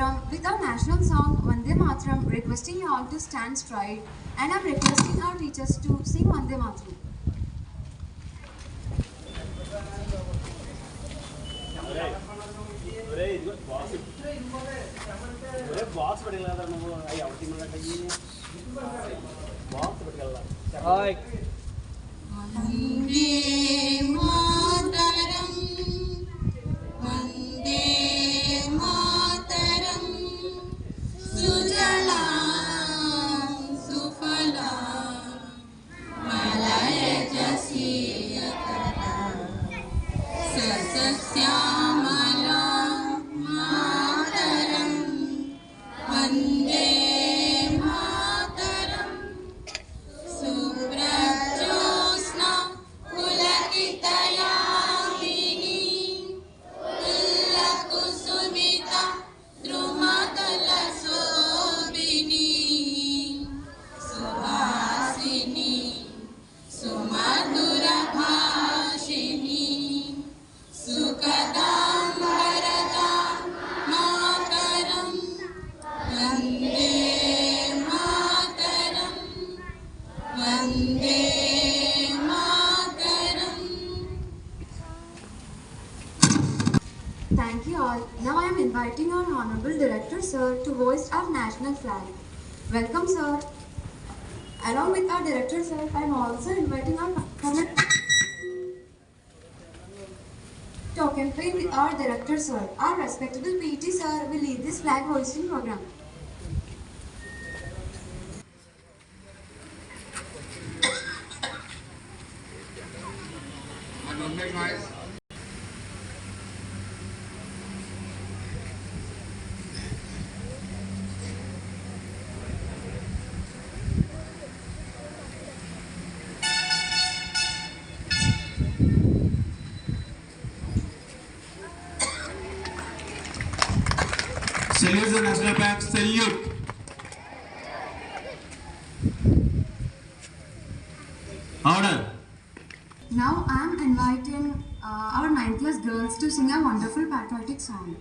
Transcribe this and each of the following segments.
program with our national song Vande Mataram, requesting you all to stand straight, and I'm requesting our teachers to sing Vande Mataram. Thank you all. Now I am inviting our Honorable Director Sir to hoist our national flag. Welcome sir. Along with our Director Sir, I am also inviting our to accompany with our Director Sir. Our respectable PT Sir will lead this flag hoisting program. Salute the National Bank, salute. Order. Now I am inviting our 9th class girls to sing a wonderful patriotic song.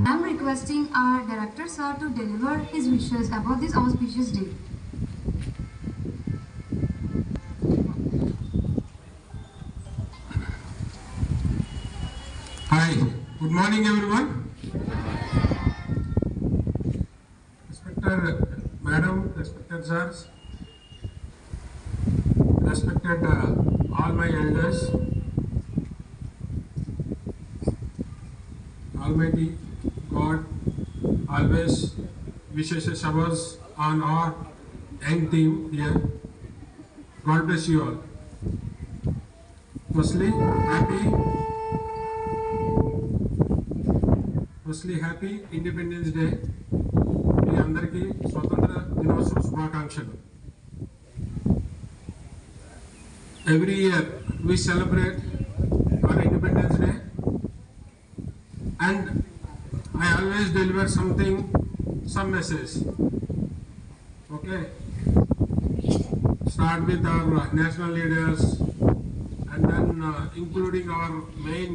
I'm requesting our director sir to deliver his wishes about this auspicious day. Hi, good morning everyone. Respected Madam, respected sirs, respected all my elders, Almighty God always wishes showers on our young team here. God bless you all. Firstly, happy Independence Day. మీ అందరికీ స్వతంత్ర దినోత్సవ శుభాకాంక్షలు. Every year we celebrate our Independence Day and I always deliver some message. Okay, start with our national leaders and then including our main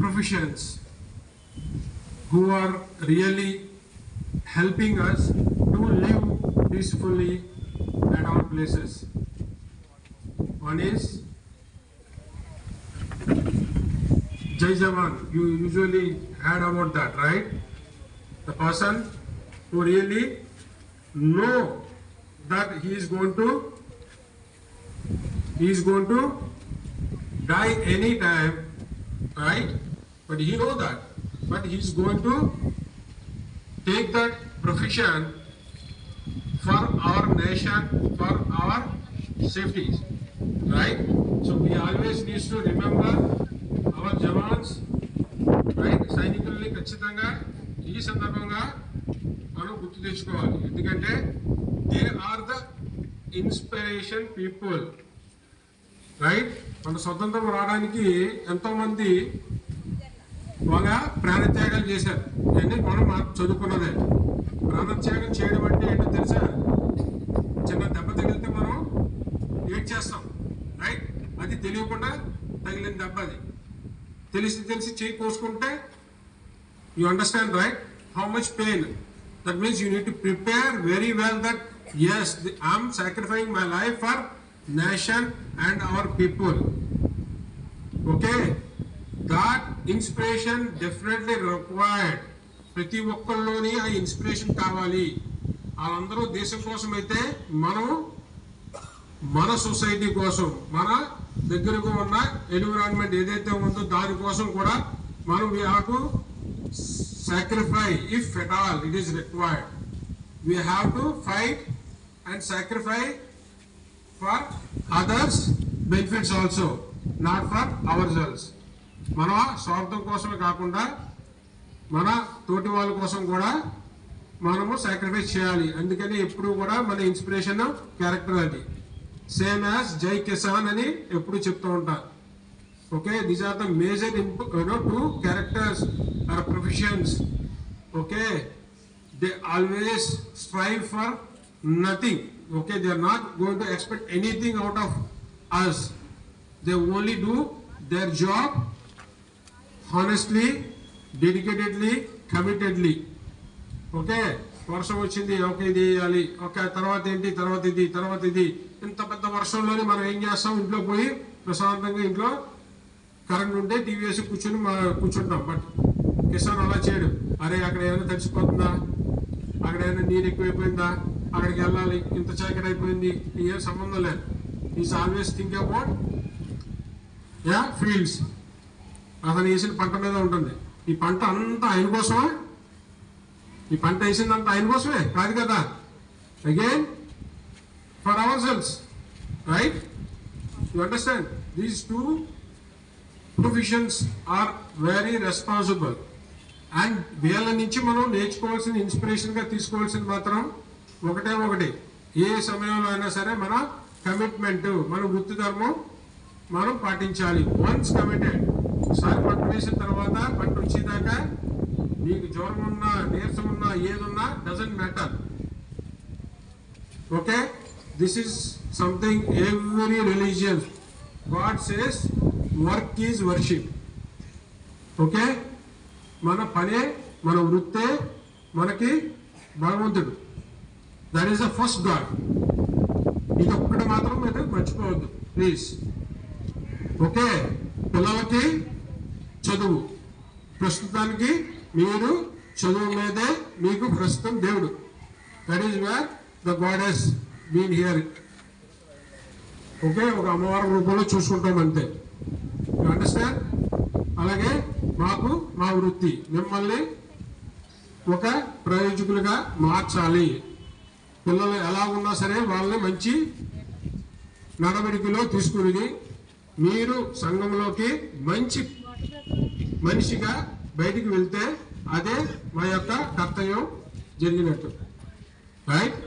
professions who are really helping us to live peacefully at our places. One is Jai Jawan. You usually heard about that, right? The person who really know that he is going to die any time, right? But he know that, but he is going to take that profession for our nation, for our safety, right? So we always need to remember our jawans, right? సైనికుల్ని ఖచ్చితంగా ఈ సందర్భంగా మనం గుర్తు తెచ్చుకోవాలి. ఎందుకంటే they are the inspiration people, right? మన స్వతంత్రం రావడానికి ఎంతో మంది వాళ్ళ ప్రాణత్యాగాలు చేశారు. ఇవన్నీ మనం చదువుకున్నదే. ప్రాణత్యాగం చేయడం అంటే ఏంటో తెలుసా? చిన్న దెబ్బ తగిలితే మనం ఏడ్ చేస్తాం, రైట్? అది తెలియకుండా తగిలిన దెబ్బ. అది తెలిసి చేయి కోసుకుంటే you understand, right? How much pain. That means you need to prepare very well that yes, I am sacrificing my life for nation and our people. Okay, that inspiration definitely required. ప్రతి ఒక్కళ్ళలోని ఆ inspiration కావాలి. వాళ్ళందరూ దేశం కోసం అయితే మనం మన society కోసం, మన దగ్గరకు ఉన్న ఎన్విరాన్మెంట్ ఏదైతే ఉందో దానికోసం కూడా మనం we have to sacrifice if at all it is required. We have to fight and sacrifice for others' benefits also, not for ourselves. మన స్వార్థం కోసమే కాకుండా మన తోటి వాళ్ళ కోసం కూడా మనము సాక్రిఫైస్ చేయాలి. అందుకని ఎప్పుడు కూడా మన ఇన్స్పిరేషన్ క్యారెక్టర్ అది. సేమ్ యాజ్ జై కిసాన్ అని ఎప్పుడు చెప్తూ ఉంటారు. Okay, these are the major two characters or professions. Okay, they always strive for nothing. Okay, they are not going to expect anything out of us. They only do their job honestly, dedicatedly, committedly. Okay, వర్షం వచ్చింది, okay ఇది వేయాలి, okay తర్వాత ఏంటి, తర్వాత ఇది. ఇంత పెద్ద వర్షంలోనే మనం ఏం చేస్తాం? ఇంట్లో పోయి ప్రశాంతంగా ఇంట్లో కరెంట్ ఉంటే టీవీ వేసి కూర్చుంటాం. బట్ కిసాన్ అలా చేయడు. అరే అక్కడ ఏమైనా తడిచిపోతుందా, అక్కడ ఏమైనా నీరు ఎక్కువైపోయిందా, అక్కడికి వెళ్ళాలి, ఇంత చీకటి అయిపోయింది, ఏం సంబంధం లేదు. Is always think about fields. అతను వేసిన పంట మీద ఉంటుంది. ఈ పంట అంతా ఆయన కోసమా? ఈ పంట వేసిందంతా ఆయన కోసమే కాదు కదా. Again for our selves, right? You understand? These two professions are very responsible. And వీళ్ళ నుంచి మనం నేర్చుకోవాల్సిన, ఇన్స్పిరేషన్గా తీసుకోవాల్సింది మాత్రం ఒకటి, ఏ సమయంలో అయినా సరే మన కమిట్మెంట్, మన వృత్తి ధర్మం మనం పాటించాలి. వన్స్ కమిటెడ్, ఒకసారి పంట వేసిన తర్వాత పంట వచ్చేదాకా మీకు జ్వరం ఉన్నా, నీరసం ఉన్నా, ఏదున్నా doesn't matter. Okay, this is something every religion. God says work is worship. Okay, మన పనే, మన వృత్తే మనకి భగవంతుడు. That is the first God. ఇది ఒక్కటి మాత్రం మీరు మర్చిపోవద్దు ప్లీజ్. ఓకే, పిల్లలకి చదువు, ప్రస్తుతానికి మీరు చదువు మీదే మీకు ప్రస్తుతం దేవుడు. That is where the god he's been here. Okay, ఒక అమ్మవారి రూపంలో చూసుకుంటాం అంతే. You understand? అలాగే మాకు మా వృత్తి మిమ్మల్ని ఒక ప్రయోజకులుగా మార్చాలి. పిల్లలు ఎలా ఉన్నా సరే వాళ్ళని మంచి నడవడికలో తీసుకుని మీరు సంఘంలోకి మంచి మనిషిగా బయటికి వెళ్తే అదే మా యొక్క కర్తవ్యం జరిగినట్టు, రైట్?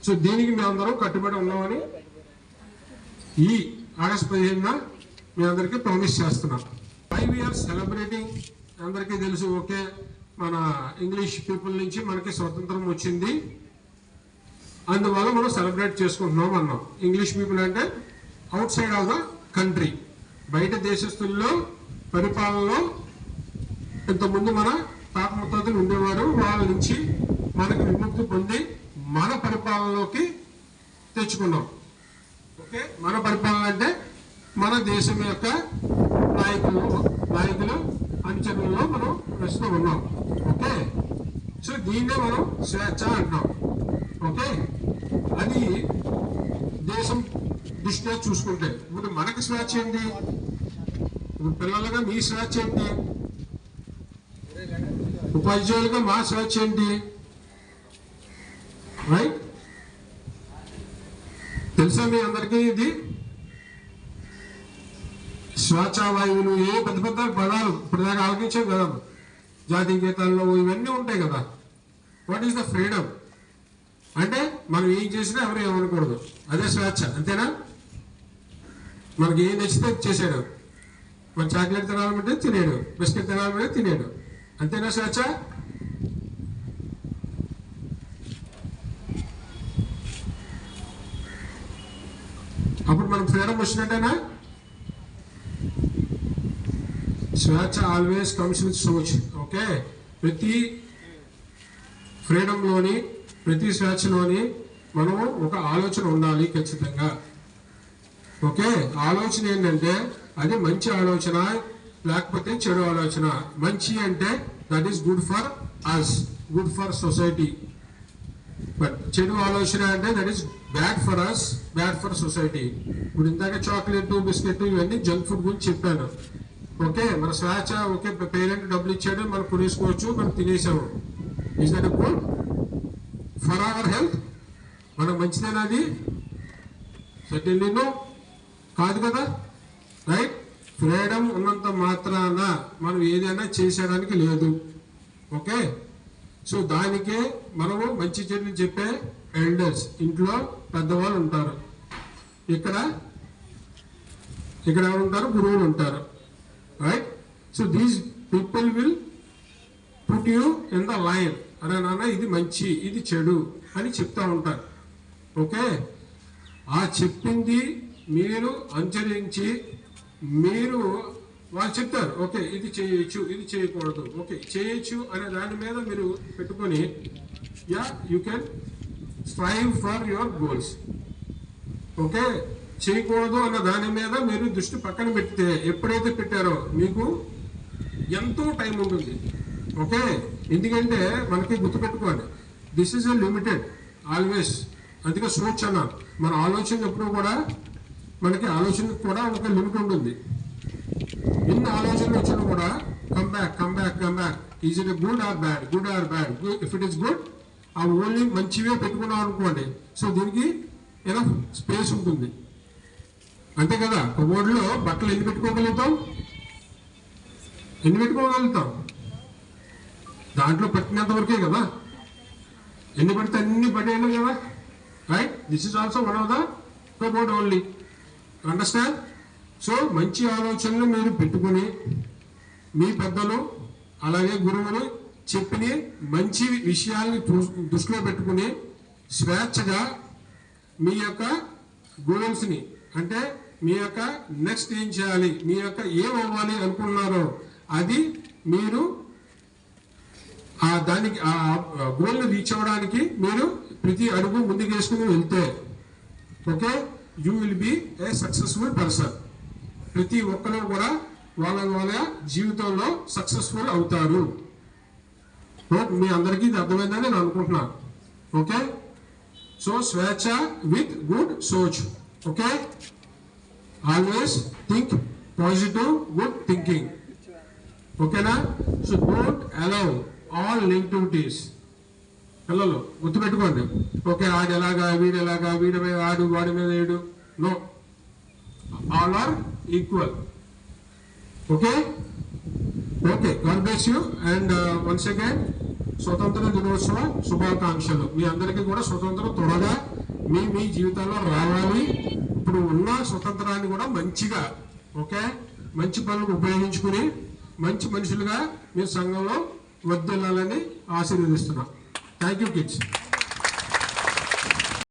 సో దీనికి మేమందరం కట్టుబడి ఉన్నామని ఈ ఆగస్టు 15న మీ అందరికీ ప్రామిస్ చేస్తున్నాం. 5 years సెలబ్రేటింగ్. అందరికీ తెలుసు. ఓకే, మన ఇంగ్లీష్ పీపుల్ నుంచి మనకి స్వతంత్రం వచ్చింది, అందువల్ల మనం సెలబ్రేట్ చేసుకుంటున్నాం అన్నాం. ఇంగ్లీష్ పీపుల్ అంటే out side of the country, బయట దేశస్తుల్లో పరిపాలనలో ఇంతకుముందు మన తాత ముత్తాతలు ఉండేవారు. వాళ్ళ నుంచి మనకు విముక్తి పొంది మన పరిపాలనలోకి తెచ్చుకున్నాం. ఓకే, మన పరిపాలన అంటే మన దేశం యొక్క నాయకులు అనుచరులలో మనం ప్రస్తుతం ఉన్నాం. ఓకే, సో దీన్నే మనం స్వేచ్ఛ అంటున్నాం. ఓకే, అది దేశం దృష్ట్యా చూసుకుంటే ఇప్పుడు మనకి స్వేచ్ఛ ఏంటి? ఇప్పుడు పిల్లలుగా మీ స్వేచ్ఛ ఏంటి? ఉపాధ్యాయులుగా మా స్వేచ్ఛ ఏంటి? రైట్? తెలుసా మీ అందరికీ ఇది? స్వేచ్ఛావాయువులు, ఏ పెద్ద పెద్ద పదాలు ఇప్పుడు దాకా ఆలోచించాం కదా, జాతీయ గీతాల్లో ఇవన్నీ ఉంటాయి కదా. వాట్ ఈస్ ద ఫ్రీడమ్ అంటే మనం ఏం చేసినా ఎవరు ఏమనకూడదు, అదే స్వేచ్ఛ. అంతేనా? మనకి ఏం నచ్చితే చేసాడు. మన చాక్లెట్ తినాలంటే తినేడు, బిస్కెట్ తినాలంటే తినేడు. అంతేనా స్వేచ్ఛ? అప్పుడు మనం ఫ్రీడమ్ వచ్చినట్టేనా? స్వేచ్ఛ ఆల్వేస్ కమ్స్ విత్ సోచ్. ఓకే, ప్రతి ఫ్రీడంలోని, ప్రతి స్వేచ్ఛలోని మనము ఒక ఆలోచన ఉండాలి ఖచ్చితంగా. ఓకే, ఆలోచన ఏంటంటే అది మంచి ఆలోచన లేకపోతే చెడు ఆలోచన. మంచి అంటే that is good for us, good for society. But చెడు ఆలోచన అంటే that is bad for us, bad for society. ఇప్పుడు ఇందాక చాక్లెట్, బిస్కెట్ ఇవన్నీ జంక్ ఫుడ్ గురించి చెప్పాను. ఓకే, మన స్వేచ్ఛ. ఓకే, పేరెంట్ డబ్బులు ఇచ్చాడు, మనం కొనేసుకోవచ్చు, మనం తినేసాము. Is that good for our health? మనకు మంచిదేనా అది? సర్టెన్లీ నో, కాదు కదా, రైట్? ఫ్రీడమ్ ఉన్నంత మాత్రాన మనం ఏదైనా చేసేయడానికి లేదు. ఓకే, సో దానికే మనము మంచి చెడులు చెప్పే ఎల్డర్స్, ఇంట్లో పెద్దవాళ్ళు ఉంటారు. ఇక్కడ ఎవరు ఉంటారు? గురువులు ఉంటారు, right? So these people will put you in the line. అరే నాన్న ఇది మంచి, ఇది చెడు అని చెప్తా ఉంటారు. ఓకే, ఆ చెప్పింది మీరు అనుసరించి మీరు వాళ్ళు చెప్తారు. ఓకే, ఇది చేయొచ్చు, ఇది చేయకూడదు. ఓకే, చేయొచ్చు అనే దాని మీద మీరు పెట్టుకొని you can strive for your goals. Okay, చేయకూడదు అన్న దాని మీద మీరు దృష్టి పక్కన పెడితే, ఎప్పుడైతే పెట్టారో మీకు ఎంతో టైం ఉంటుంది. ఓకే, ఎందుకంటే మనకి గుర్తుపెట్టుకోండి, దిస్ ఈజ్ లిమిటెడ్ ఆల్వేస్. అందుకే సోచ్ అన్నారు. మన ఆలోచన ఎప్పుడు కూడా మనకి ఆలోచనకు కూడా ఒక లిమిట్ ఉంటుంది. ఎన్ని ఆలోచనలు వచ్చినా కూడా come back. Is it good or bad? If it is good, ఆ ఓన్లీ మంచివే పెట్టుకున్నాం అనుకోండి, సో దీనికి ఎనఫ్ స్పేస్ ఉంటుంది. అంతే కదా. కబోర్డ్లో బట్టలు ఎన్ని పెట్టుకోగలుగుతాం? దాంట్లో పట్టినంత వరకే కదా. ఎన్ని పడితే అన్ని పడేయాలి కదా, right? This is also one of the cupboard only. Understand? So మంచి ఆలోచనలు మీరు పెట్టుకుని మీ పెద్దలు అలాగే గురువులు చెప్పిన మంచి విషయాల్ని దృష్టిలో పెట్టుకుని స్వేచ్ఛగా మీ యొక్క గోల్స్ని, అంటే మీ యొక్క నెక్స్ట్ ఏం చేయాలి, మీ యొక్క ఏం అవ్వాలి అనుకున్నారో అది మీరు దానికి ఆ గోల్ని రీచ్ అవ్వడానికి మీరు ప్రతి అడుగు ముందుకేసుకుని వెళ్తే, okay, you will be a successful person. ప్రతి ఒక్కరు కూడా వాళ్ళ జీవితంలో సక్సెస్ఫుల్ అవుతారు. మీ అందరికీ ఇది అర్థమైందని నేను అనుకుంటున్నాను. ఓకే, సో స్వేచ్ఛ విత్ గుడ్ సోచ్. Okay, always think positive, good thinking. ఓకేనా? So don't allow all negativities. పిల్లలు గుర్తుపెట్టుకోండి. ఓకే, ఆడు ఎలాగా, వీడు ఎలాగా, వీడి మీద ఆడు, వాడి మీద ఏడు. No, all are equal. Okay, God bless you. And once again స్వతంత్ర దినోత్సవ శుభాకాంక్షలు. మీ అందరికీ కూడా స్వతంత్రం త్వరగా మీ జీవితాల్లో రావాలి. ఇప్పుడు ఉన్న స్వతంత్రాన్ని కూడా మంచిగా, ఓకే, మంచి పనులకు ఉపయోగించుకుని మంచి మనుషులుగా మీ సంఘంలో వర్ధిల్లాలని ఆశీర్వదిస్తున్నాం. Thank you kids.